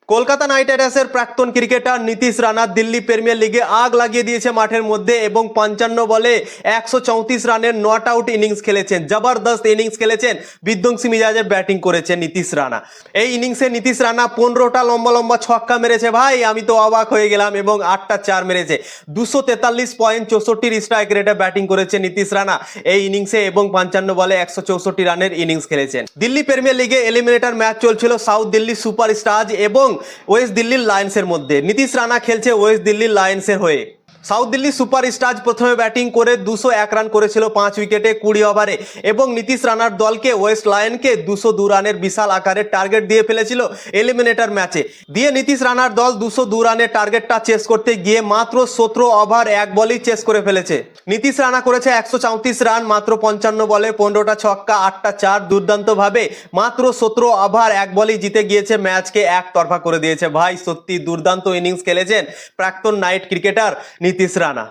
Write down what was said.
Kolkata night রাইডার্সের প্রাক্তন cricketer Nitish Rana Delhi premier লিগে আগ লাগিয়ে দিয়েছে মাঠের মধ্যে এবং 55 বলে 134 রানের নট আউট ইনিংস খেলেছেন। জবরদস্ত ইনিংস খেলেছেন, বিধ্বংসী মিজাজে ব্যাটিং করেছেন নীতিশ রানা। এই ইনিংসে নীতিশ রানা 15টা লম্বা লম্বা ছক্কা মেরেছে ভাই, আমি তো অবাক হয়ে গেলাম, এবং 8টা 4 মেরেছে। 243.64 স্ট্রাইক রেটে ব্যাটিং করেছে নীতিশ রানা এই ইনিংসে এবং 55 বলে 164 রানের ইনিংস খেলেছেন। দিল্লি প্রিমিয়ার লিগে এলিমিনেটর ম্যাচ চলছিল সাউথ দিল্লি সুপার স্টার্স এবং ওয়েস্ট দিল্লির লায়ন্সের মধ্যে। নীতিশ রানা খেলছে ওয়েস্ট দিল্লির লায়ন্সের হয়ে। সাউথ দিল্লি সুপার স্টার্স প্রথমে ব্যাটিং করে 201 রান করেছিল 5 উইকেটে 20 ওভারে, এবং নীতিশ রানার দলকে ওয়েস্ট লায়নকে 202 রানের বিশাল আকারের টার্গেট দিয়ে ফেলেছিল এলিমিনেটর ম্যাচে। দিয়ে নীতিশ রানার দল 202 রানের টার্গেটটা চেস করতে গিয়ে মাত্র 17 ওভার এক বলেই চেস করে ফেলেছে। নীতিশ রানা করেছে 134 রান মাত্র 55 বলে, 15টা ছক্কা 8টা 4। দুর্দান্তভাবে মাত্র 17 ওভার এক বলেই জিতে গিয়েছে, ম্যাচকে একতরফা করে দিয়েছে। ভাই সত্যি দুর্দান্ত ইনিংস খেলেছেন প্রাক্তন নাইট ক্রিকেটার নীতিশ রানা।